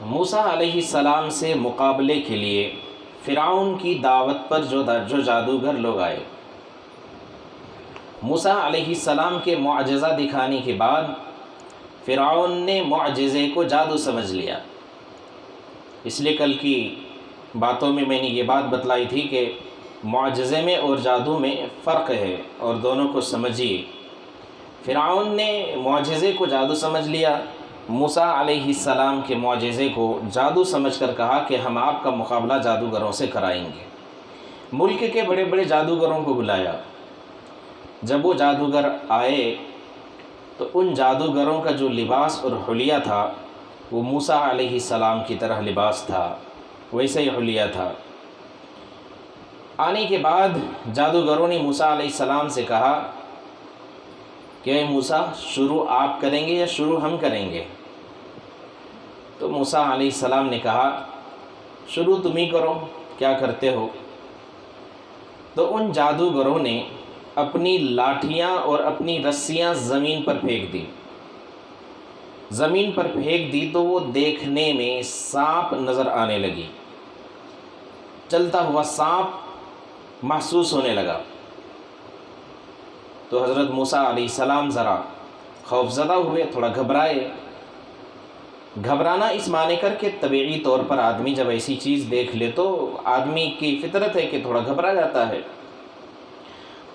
موسیٰ علیہ السلام سے مقابلے کے لیے فرعون کی دعوت پر جو جادوگر لوگ آئے، موسیٰ علیہ السلام کے معجزہ دکھانے کے بعد فرعون نے معجزے کو جادو سمجھ لیا۔ اس لیے کل کی باتوں میں نے یہ بات بتلائی تھی کہ معجزے میں اور جادو میں فرق ہے اور دونوں کو سمجھیے۔ فرعون نے معجزے کو جادو سمجھ لیا، موسیٰ علیہ السلام کے معجزے کو جادو سمجھ کر کہا کہ ہم آپ کا مقابلہ جادوگروں سے کرائیں گے۔ ملک کے بڑے بڑے جادوگروں کو بلایا۔ جب وہ جادوگر آئے تو ان جادوگروں کا جو لباس اور حلیہ تھا وہ موسیٰ علیہ السلام کی طرح لباس تھا، ویسے ہی حلیہ تھا۔ آنے کے بعد جادوگروں نے موسیٰ علیہ السلام سے کہا کہ اے موسیٰ، شروع آپ کریں گے یا شروع ہم کریں گے؟ تو موسیٰ علیہ السلام نے کہا شروع تم ہی کرو، کیا کرتے ہو؟ تو ان جادوگروں نے اپنی لاٹھیاں اور اپنی رسیاں زمین پر پھینک دی۔ زمین پر پھینک دی تو وہ دیکھنے میں سانپ نظر آنے لگی، چلتا ہوا سانپ محسوس ہونے لگا۔ تو حضرت موسیٰ علیہ السلام ذرا خوف زدہ ہوئے، تھوڑا گھبرائے۔ گھبرانا اس معنی کر کے طبیعی طور پر آدمی جب ایسی چیز دیکھ لے تو آدمی کی فطرت ہے کہ تھوڑا گھبرا جاتا ہے۔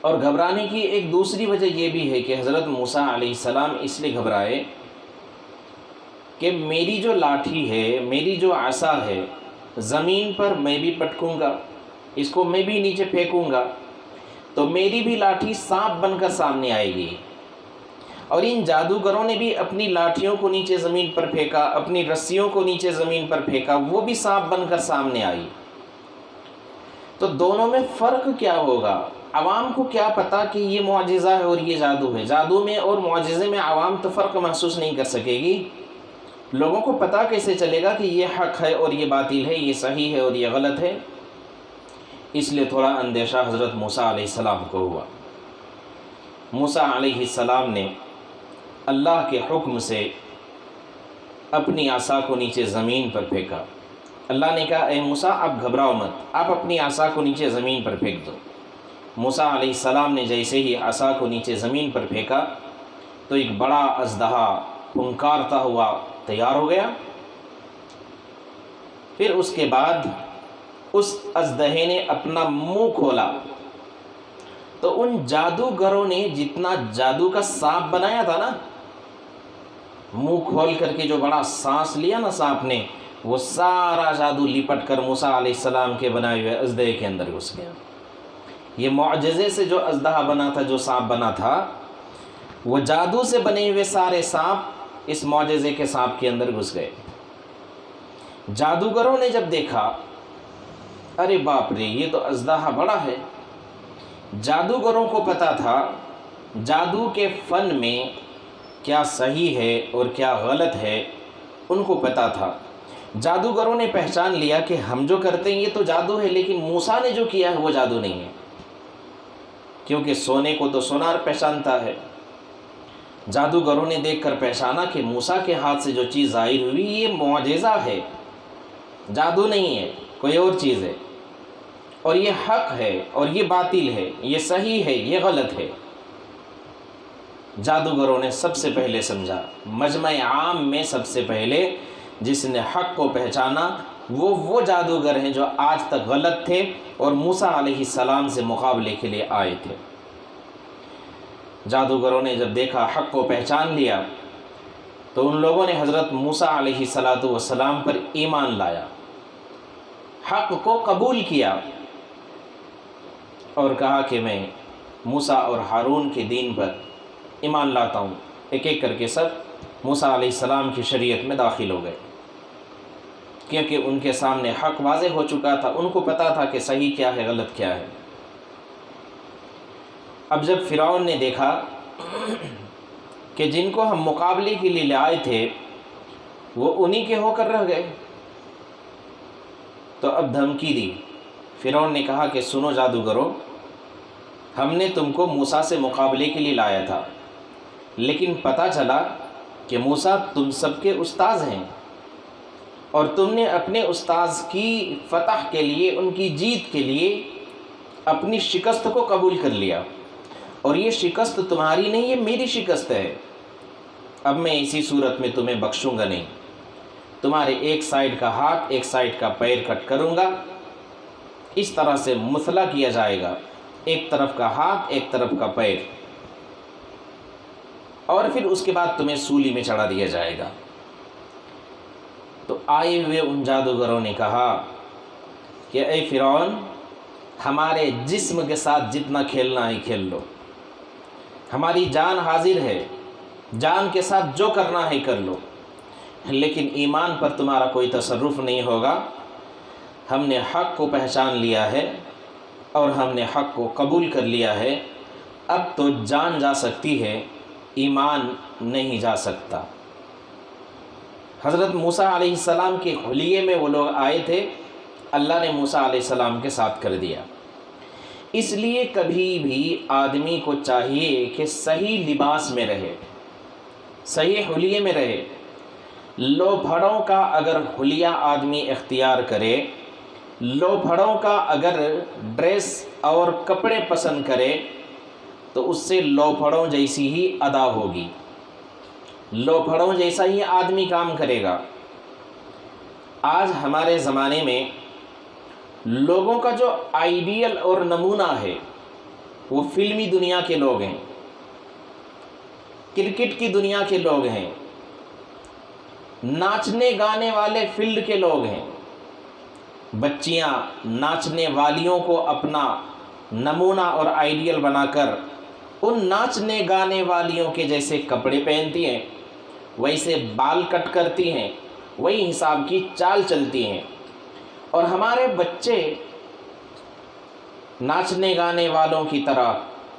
اور گھبرانے کی ایک دوسری وجہ یہ بھی ہے کہ حضرت موسیٰ علیہ السلام اس لیے گھبرائے کہ میری جو لاٹھی ہے، میری جو عصا ہے، زمین پر میں بھی پٹکوں گا، اس کو میں بھی نیچے پھینکوں گا تو میری بھی لاٹھی سانپ بن کر سامنے آئے گی۔ اور ان جادوگروں نے بھی اپنی لاٹھیوں کو نیچے زمین پر پھینکا، اپنی رسیوں کو نیچے زمین پر پھینکا، وہ بھی سانپ بن کر سامنے آئی۔ تو دونوں میں فرق کیا ہوگا؟ عوام کو کیا پتا کہ یہ معجزہ ہے اور یہ جادو ہے؟ جادو میں اور معجزے میں عوام تو فرق محسوس نہیں کر سکے گی۔ لوگوں کو پتہ کیسے چلے گا کہ یہ حق ہے اور یہ باطل ہے، یہ صحیح ہے اور یہ غلط ہے؟ اس لیے تھوڑا اندیشہ حضرت موسیٰ علیہ السلام کو ہوا۔ موسیٰ علیہ السلام نے اللہ کے حکم سے اپنی عصا کو نیچے زمین پر پھینکا۔ اللہ نے کہا اے موسیٰ آپ گھبراؤ مت، آپ اپنی عصا کو نیچے زمین پر پھینک دو۔ موسیٰ علیہ السلام نے جیسے ہی عصا کو نیچے زمین پر پھینکا تو ایک بڑا اژدہا پھنکارتا ہوا تیار ہو گیا۔ پھر اس کے بعد اس اژدہے نے اپنا منہ کھولا تو ان جادوگروں نے جتنا جادو کا سانپ بنایا تھا نا، منہ کھول کر کے جو بڑا سانس لیا نا سانپ نے، وہ سارا جادو لپٹ کر موسیٰ علیہ السلام کے بنائے ہوئے اژدہے کے اندر گھس گیا۔ یہ معجزے سے جو اژدہا بنا تھا، جو سانپ بنا تھا، وہ جادو سے بنے ہوئے سارے سانپ اس معجزے کے سانپ کے اندر گھس گئے۔ جادوگروں نے جب دیکھا ارے باپ رے، یہ تو اژدہا بڑا ہے۔ جادوگروں کو پتا تھا جادو کے فن میں کیا صحیح ہے اور کیا غلط ہے، ان کو پتا تھا۔ جادوگروں نے پہچان لیا کہ ہم جو کرتے ہیں یہ تو جادو ہے، لیکن موسیٰ نے جو کیا ہے وہ جادو نہیں ہے، کیونکہ سونے کو تو سونار پہچانتا ہے۔ جادوگروں نے دیکھ کر پہچانا کہ موسیٰ کے ہاتھ سے جو چیز ظاہر ہوئی یہ معجزہ ہے، جادو نہیں ہے، کوئی اور چیز ہے، اور یہ حق ہے اور یہ باطل ہے، یہ صحیح ہے، یہ غلط ہے۔ جادوگروں نے سب سے پہلے سمجھا، مجمع عام میں سب سے پہلے جس نے حق کو پہچانا وہ جادوگر ہیں جو آج تک غلط تھے اور موسیٰ علیہ السلام سے مقابلے کے لیے آئے تھے۔ جادوگروں نے جب دیکھا، حق کو پہچان لیا، تو ان لوگوں نے حضرت موسیٰ علیہ السلام پر ایمان لایا، حق کو قبول کیا اور کہا کہ میں موسیٰ اور ہارون کے دین پر ایمان لاتا ہوں۔ ایک ایک کر کے سب موسیٰ علیہ السلام کی شریعت میں داخل ہو گئے، کیونکہ ان کے سامنے حق واضح ہو چکا تھا، ان کو پتا تھا کہ صحیح کیا ہے، غلط کیا ہے۔ اب جب فرعون نے دیکھا کہ جن کو ہم مقابلے کے لیے لائے تھے وہ انہی کے ہو کر رہ گئے، تو اب دھمکی دی۔ فرعون نے کہا کہ سنو جادوگرو، ہم نے تم کو موسیٰ سے مقابلے کے لیے لایا تھا، لیکن پتہ چلا کہ موسیٰ تم سب کے استاذ ہیں اور تم نے اپنے استاذ کی فتح کے لیے، ان کی جیت کے لیے اپنی شکست کو قبول کر لیا، اور یہ شکست تمہاری نہیں، یہ میری شکست ہے۔ اب میں اسی صورت میں تمہیں بخشوں گا نہیں، تمہارے ایک سائیڈ کا ہاتھ ایک سائیڈ کا پیر کٹ کروں گا۔ اس طرح سے مثلا کیا جائے گا، ایک طرف کا ہاتھ ایک طرف کا پیر، اور پھر اس کے بعد تمہیں سولی میں چڑھا دیا جائے گا۔ تو آئے ہوئے ان جادوگروں نے کہا کہ اے فرعون، ہمارے جسم کے ساتھ جتنا کھیلنا ہے کھیل لو، ہماری جان حاضر ہے، جان کے ساتھ جو کرنا ہے کر لو، لیکن ایمان پر تمہارا کوئی تصرف نہیں ہوگا۔ ہم نے حق کو پہچان لیا ہے اور ہم نے حق کو قبول کر لیا ہے، اب تو جان جا سکتی ہے، ایمان نہیں جا سکتا۔ حضرت موسیٰ علیہ السلام کے حلیے میں وہ لوگ آئے تھے، اللہ نے موسیٰ علیہ السلام کے ساتھ کر دیا۔ اس لیے کبھی بھی آدمی کو چاہیے کہ صحیح لباس میں رہے، صحیح حلیے میں رہے۔ لو بھڑوں کا اگر حلیہ آدمی اختیار کرے، لو بھڑوں کا اگر ڈریس اور کپڑے پسند کرے، تو اس سے لو بھڑوں جیسی ہی ادا ہوگی، لو بھڑوں جیسا ہی آدمی کام کرے گا۔ آج ہمارے زمانے میں لوگوں کا جو آئیڈیل اور نمونہ ہے وہ فلمی دنیا کے لوگ ہیں، کرکٹ کی دنیا کے لوگ ہیں، ناچنے گانے والے فیلڈ کے لوگ ہیں۔ بچیاں ناچنے والیوں کو اپنا نمونہ اور آئیڈیل بنا کر ان ناچنے گانے والیوں کے جیسے کپڑے پہنتی ہیں، ویسے بال کٹ کرتی ہیں، وہی حساب کی چال چلتی ہیں، اور ہمارے بچے ناچنے گانے والوں کی طرح،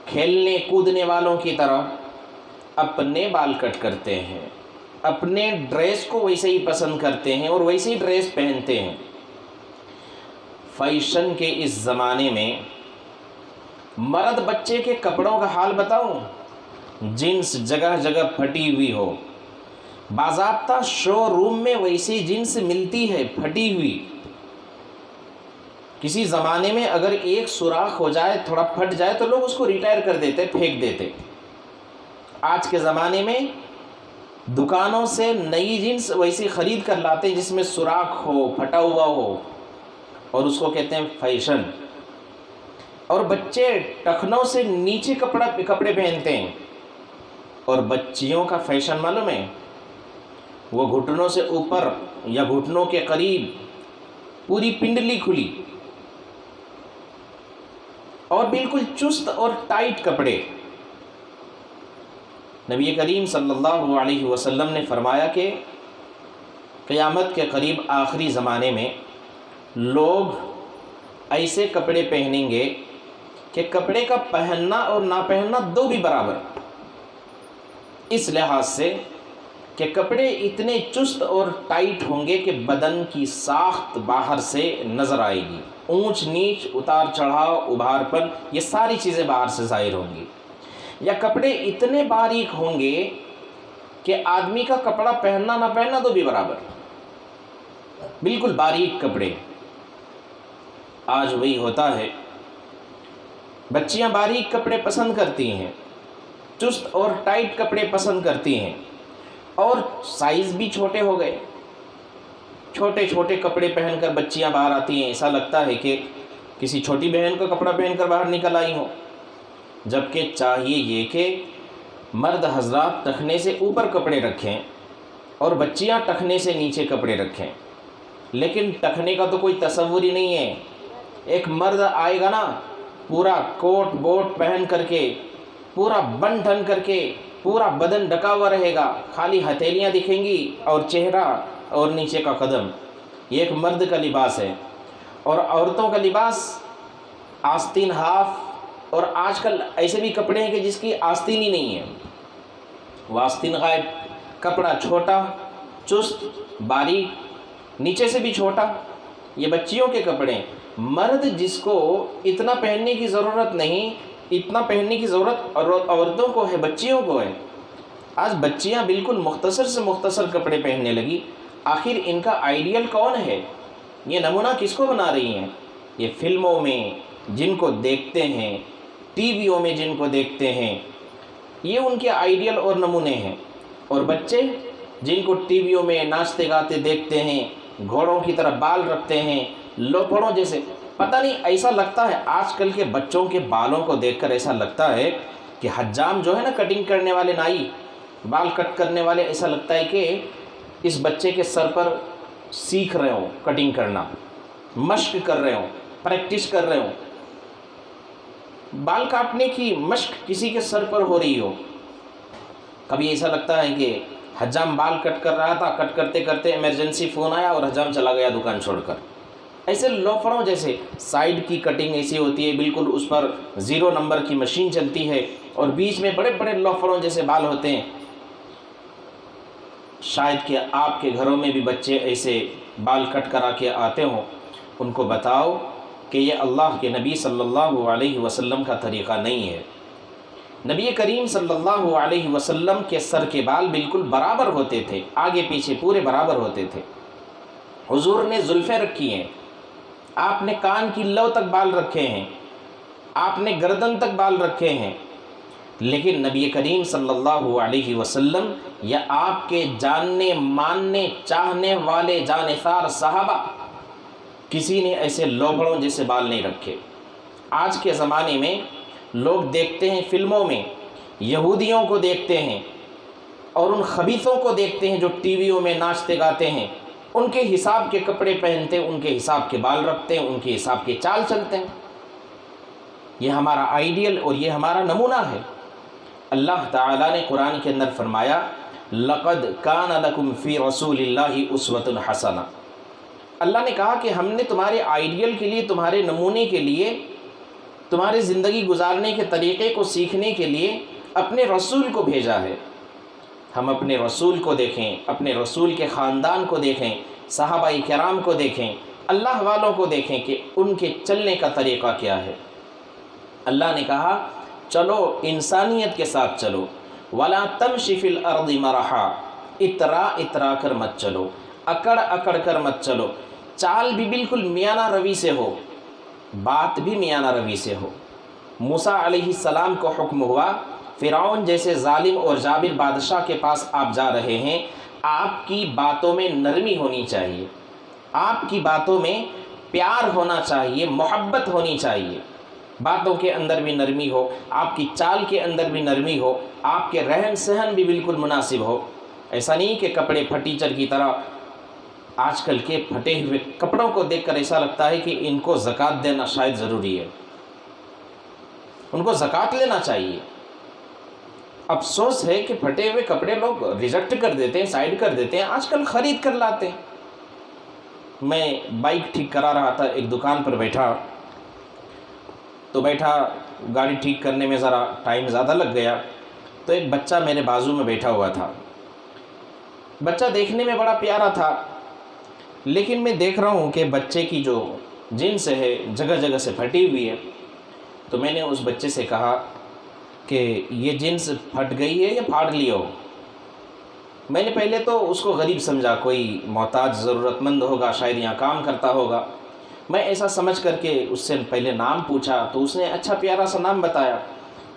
کھیلنے کودنے والوں کی طرح اپنے بال کٹ کرتے ہیں، اپنے ڈریس کو ویسے ہی پسند کرتے ہیں اور ویسے ہی ڈریس پہنتے ہیں۔ فیشن کے اس زمانے میں مرد بچے کے کپڑوں کا حال بتاؤں، جنس جگہ جگہ پھٹی ہوئی ہو، باضابطہ شو روم میں ویسی جنس ملتی ہے پھٹی ہوئی۔ کسی زمانے میں اگر ایک سوراخ ہو جائے، تھوڑا پھٹ جائے، تو لوگ اس کو ریٹائر کر دیتے، پھینک دیتے۔ آج کے زمانے میں دکانوں سے نئی جنس ویسی خرید کر لاتے جس میں سوراخ ہو، پھٹا ہوا ہو، اور اس کو کہتے ہیں فیشن۔ اور بچے ٹخنوں سے نیچے کپڑے پہنتے ہیں، اور بچیوں کا فیشن معلوم ہے، وہ گھٹنوں سے اوپر یا گھٹنوں کے قریب پوری پنڈلی کھلی، اور بالکل چست اور ٹائٹ کپڑے۔ نبی کریم صلی اللہ علیہ وسلم نے فرمایا کہ قیامت کے قریب آخری زمانے میں لوگ ایسے کپڑے پہنیں گے کہ کپڑے کا پہننا اور نہ پہننا دو بھی برابر، اس لحاظ سے کہ کپڑے اتنے چست اور ٹائٹ ہوں گے کہ بدن کی ساخت باہر سے نظر آئے گی، اونچ نیچ، اتار چڑھاؤ، ابھار پن، یہ ساری چیزیں باہر سے ظاہر ہوں گی۔ یا کپڑے اتنے باریک ہوں گے کہ آدمی کا کپڑا پہننا نہ پہننا دو بھی برابر، بالکل باریک کپڑے۔ آج وہی ہوتا ہے، بچیاں باریک کپڑے پسند کرتی ہیں، چست اور ٹائٹ کپڑے پسند کرتی ہیں، اور سائز بھی چھوٹے ہو گئے، چھوٹے چھوٹے کپڑے پہن کر بچیاں باہر آتی ہیں، ایسا لگتا ہے کہ کسی چھوٹی بہن کا کپڑا پہن کر باہر نکل آئی ہوں۔ جبکہ چاہیے یہ کہ مرد حضرات ٹخنے سے اوپر کپڑے رکھیں اور بچیاں ٹخنے سے نیچے کپڑے رکھیں، لیکن ٹخنے کا تو کوئی تصور ہی نہیں ہے۔ ایک مرد آئے گا نا، پورا کوٹ بوٹ پہن کر کے، پورا بن ٹھن کر کے، پورا بدن ڈھکا ہوا رہے گا، خالی ہتھیلیاں دکھیں گی اور چہرہ اور نیچے کا قدم، یہ ایک مرد کا لباس ہے۔ اور عورتوں کا لباس آستین ہاف، اور آج کل ایسے بھی کپڑے ہیں کہ جس کی آستین ہی نہیں ہے، وہ آستین غائب، کپڑا چھوٹا، چست، باریک، نیچے سے بھی چھوٹا، یہ بچیوں کے کپڑے۔ مرد جس کو اتنا پہننے کی ضرورت نہیں، اتنا پہننے کی ضرورت عورتوں کو ہے، بچیوں کو ہے۔ آج بچیاں بالکل مختصر سے مختصر کپڑے پہننے لگی، آخر ان کا آئیڈیل کون ہے؟ یہ نمونہ کس کو بنا رہی ہیں؟ یہ فلموں میں جن کو دیکھتے ہیں، ٹی ویوں میں جن کو دیکھتے ہیں، یہ ان کے آئیڈیل اور نمونے ہیں۔ اور بچے جن کو ٹی ویوں میں ناچتے گاتے دیکھتے ہیں، گھوڑوں کی طرح بال رکھتے ہیں، لوپڑوں جیسے، پتہ نہیں ایسا لگتا ہے آج کل کے بچوں کے بالوں کو دیکھ کر ایسا لگتا ہے کہ حجام جو ہے نا، کٹنگ کرنے والے نائی، بال کٹ کرنے والے، ایسا لگتا ہے کہ اس بچے کے سر پر سیکھ رہے ہوں کٹنگ کرنا، مشق کر رہے ہوں، پریکٹس کر رہے ہوں، بال کاٹنے کی مشق کسی کے سر پر ہو رہی ہو۔ کبھی ایسا لگتا ہے کہ حجام بال کٹ کر رہا تھا، کٹ کرتے کرتے ایمرجنسی فون آیا اور حجام چلا گیا دکان چھوڑ کر۔ ایسے لوفڑوں جیسے سائیڈ کی کٹنگ ایسی ہوتی ہے، بالکل اس پر 0 نمبر کی مشین چلتی ہے اور بیچ میں بڑے بڑے لوفڑوں جیسے بال ہوتے ہیں۔ شاید کہ آپ کے گھروں میں بھی بچے ایسے بال کٹ کرا کے آتے ہوں، ان کو بتاؤ کہ یہ اللہ کے نبی صلی اللہ علیہ وسلم کا طریقہ نہیں ہے۔ نبی کریم صلی اللہ علیہ وسلم کے سر کے بال بالکل برابر ہوتے تھے، آگے پیچھے پورے برابر ہوتے تھے۔ حضور نے زلفیں رکھی ہیں، آپ نے کان کی لو تک بال رکھے ہیں، آپ نے گردن تک بال رکھے ہیں، لیکن نبی کریم صلی اللہ علیہ وسلم یا آپ کے جاننے ماننے چاہنے والے جانثار صحابہ کسی نے ایسے لوبڑوں جیسے بال نہیں رکھے۔ آج کے زمانے میں لوگ دیکھتے ہیں، فلموں میں یہودیوں کو دیکھتے ہیں اور ان خبیثوں کو دیکھتے ہیں جو ٹی ویوں میں ناچتے گاتے ہیں، ان کے حساب کے کپڑے پہنتے ہیں، ان کے حساب کے بال رکھتے ہیں، ان کے حساب کے چال چلتے ہیں۔ یہ ہمارا آئیڈیل اور یہ ہمارا نمونہ ہے۔ اللہ تعالیٰ نے قرآن کے اندر فرمایا، لَقَدْ كَانَ لَكُمْ فِي رَسُولِ اللَّهِ أُسْوَةٌ حَسَنَةٌ۔ اللہ نے کہا کہ ہم نے تمہارے آئیڈیل کے لیے، تمہارے نمونے کے لیے، تمہارے زندگی گزارنے کے طریقے کو سیکھنے کے لیے اپنے رسول کو بھیجا ہے۔ ہم اپنے رسول کو دیکھیں، اپنے رسول کے خاندان کو دیکھیں، صحابہ کرام کو دیکھیں، اللہ والوں کو دیکھیں کہ ان کے چلنے کا طریقہ کیا ہے۔ اللہ نے کہا چلو انسانیت کے ساتھ چلو، وَلَا تَمْشِ فِي الْأَرْضِ مَرَحًا، اترا کر مت چلو، اکڑ کر مت چلو، چال بھی بالکل میانہ روی سے ہو، بات بھی میانہ روی سے ہو۔ موسیٰ علیہ السلام کو حکم ہوا، فرعون جیسے ظالم اور جابر بادشاہ کے پاس آپ جا رہے ہیں، آپ کی باتوں میں نرمی ہونی چاہیے، آپ کی باتوں میں پیار ہونا چاہیے، محبت ہونی چاہیے، باتوں کے اندر بھی نرمی ہو، آپ کی چال کے اندر بھی نرمی ہو، آپ کے رہن سہن بھی بالکل مناسب ہو۔ ایسا نہیں کہ کپڑے پھٹیچر کی طرح۔ آج کل کے پھٹے ہوئے کپڑوں کو دیکھ کر ایسا لگتا ہے کہ ان کو زکوٰۃ دینا شاید ضروری ہے، ان کو زکوٰۃ لینا چاہیے۔ افسوس ہے کہ پھٹے ہوئے کپڑے لوگ ریجیکٹ کر دیتے ہیں، سائڈ کر دیتے ہیں، آج کل خرید کر لاتے ہیں۔ میں بائک ٹھیک کرا رہا تھا، ایک دکان پر بیٹھا، گاڑی ٹھیک کرنے میں ذرا ٹائم زیادہ لگ گیا، تو ایک بچہ میرے بازو میں بیٹھا ہوا تھا۔ بچہ دیکھنے میں بڑا پیارا تھا، لیکن میں دیکھ رہا ہوں کہ بچے کی جو جنس ہے جگہ جگہ سے پھٹی ہوئی ہے۔ تو میں نے اس بچے سے کہا کہ یہ جنس پھٹ گئی ہے یا پھاڑ لیا ہو؟ میں نے پہلے تو اس کو غریب سمجھا، کوئی محتاج ضرورت مند ہوگا، شاید یہاں کام کرتا ہوگا۔ میں ایسا سمجھ کر کے اس سے پہلے نام پوچھا، تو اس نے اچھا پیارا سا نام بتایا۔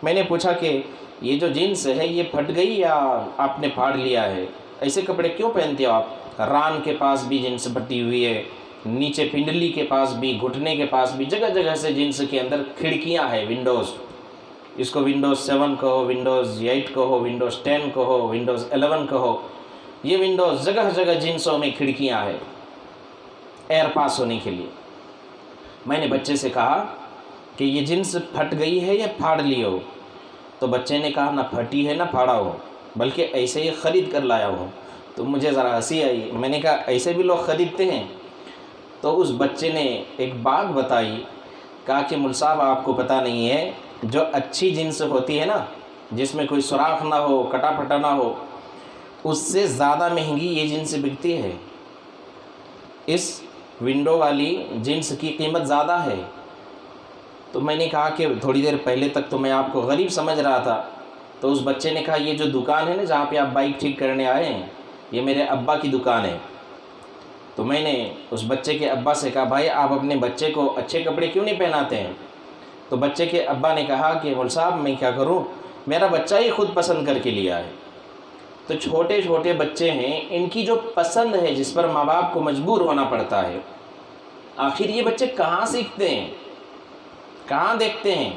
میں نے پوچھا کہ یہ جو جنس ہے یہ پھٹ گئی یا آپ نے پھاڑ لیا ہے؟ ایسے کپڑے کیوں پہنتے ہو آپ؟ ران کے پاس بھی جنس پھٹی ہوئی ہے، نیچے پنڈلی کے پاس بھی، گھٹنے کے پاس بھی، جگہ جگہ سے جنس کے اندر کھڑکیاں ہیں، ونڈوز، اس کو ونڈوز 7 کہو، ونڈوز 8 کہو، ونڈوز 10 کہو، ونڈوز 11 کہو، یہ ونڈوز جگہ جگہ جنسوں میں کھڑکیاں ہیں ایئر پاس ہونے کے لیے۔ میں نے بچے سے کہا کہ یہ جنس پھٹ گئی ہے یا پھاڑ لی ہو؟ تو بچے نے کہا نہ پھٹی ہے نہ پھاڑا ہو، بلکہ ایسے ہی خرید کر لایا ہو۔ تو مجھے ذرا ہنسی آئی، میں نے کہا ایسے بھی لوگ خریدتے ہیں؟ تو اس بچے نے ایک بات بتائی، کہا کہ مول صاحب آپ کو پتہ نہیں ہے، جو اچھی جنس ہوتی ہے نا، جس میں کوئی سوراخ نہ ہو، کٹا پھٹا نہ ہو، اس سے زیادہ مہنگی یہ جنس بکتی ہے۔ اس ونڈو والی جنس کی قیمت زیادہ ہے۔ تو میں نے کہا کہ تھوڑی دیر پہلے تک تو میں آپ کو غریب سمجھ رہا تھا۔ تو اس بچے نے کہا یہ جو دکان ہے نا جہاں پہ آپ بائک ٹھیک کرنے آئے ہیں، یہ میرے ابا کی دکان ہے، تو میں نے اس بچے کے ابا سے کہا بھائی آپ اپنے بچے کو اچھے کپڑے کیوں نہیں پہناتے ہیں؟ تو بچے کے ابا نے کہا کہ مول صاحب میں کیا کروں، میرا بچہ ہی خود پسند کر کے لیا ہے۔ تو چھوٹے چھوٹے بچے ہیں، ان کی جو پسند ہے جس پر ماں باپ کو مجبور ہونا پڑتا ہے، آخر یہ بچے کہاں سیکھتے ہیں، کہاں دیکھتے ہیں؟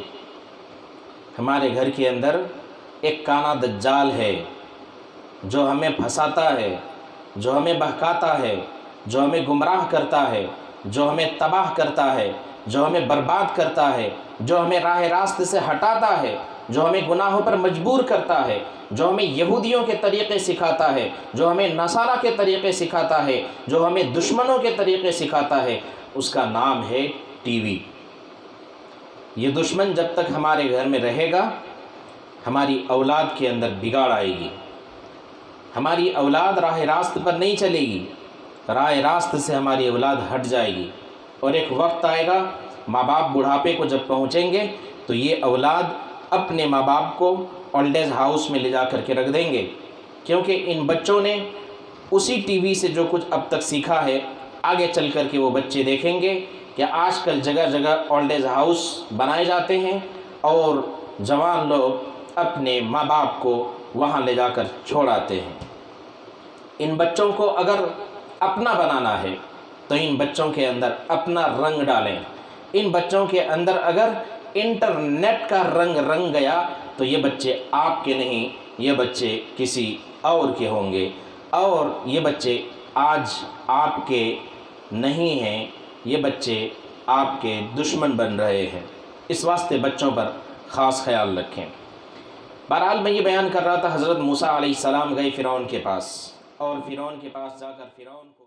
ہمارے گھر کے اندر ایک کانا دجال ہے جو ہمیں پھنساتا ہے، جو ہمیں بہکاتا ہے، جو ہمیں گمراہ کرتا ہے، جو ہمیں تباہ کرتا ہے، جو ہمیں برباد کرتا ہے، جو ہمیں راہ راست سے ہٹاتا ہے، جو ہمیں گناہوں پر مجبور کرتا ہے، جو ہمیں یہودیوں کے طریقے سکھاتا ہے، جو ہمیں نصارہ کے طریقے سکھاتا ہے، جو ہمیں دشمنوں کے طریقے سکھاتا ہے، اس کا نام ہے ٹی وی۔ یہ دشمن جب تک ہمارے گھر میں رہے گا، ہماری اولاد کے اندر بگاڑ آئے گی، ہماری اولاد راہ راست پر نہیں چلے گی، راہ راست سے ہماری اولاد ہٹ جائے گی، اور ایک وقت آئے گا ماں باپ بڑھاپے کو جب پہنچیں گے تو یہ اولاد اپنے ماں باپ کو اولڈ ایج ہاؤس میں لے جا کر کے رکھ دیں گے، کیونکہ ان بچوں نے اسی ٹی وی سے جو کچھ اب تک سیکھا ہے، آگے چل کر کے وہ بچے دیکھیں گے کہ آج کل جگہ جگہ اولڈ ایج ہاؤس بنائے جاتے ہیں اور جوان لوگ اپنے ماں باپ کو وہاں لے جا کر چھوڑ آتے ہیں۔ ان بچوں کو اگر اپنا بنانا ہے تو ان بچوں کے اندر اپنا رنگ ڈالیں۔ ان بچوں کے اندر اگر انٹرنیٹ کا رنگ گیا تو یہ بچے آپ کے نہیں، یہ بچے کسی اور کے ہوں گے، اور یہ بچے آج آپ کے نہیں ہیں، یہ بچے آپ کے دشمن بن رہے ہیں۔ اس واسطے بچوں پر خاص خیال رکھیں۔ بہرحال میں یہ بیان کر رہا تھا، حضرت موسیٰ علیہ السلام گئے فرعون کے پاس، اور فرعون کے پاس جا کر فرعون کو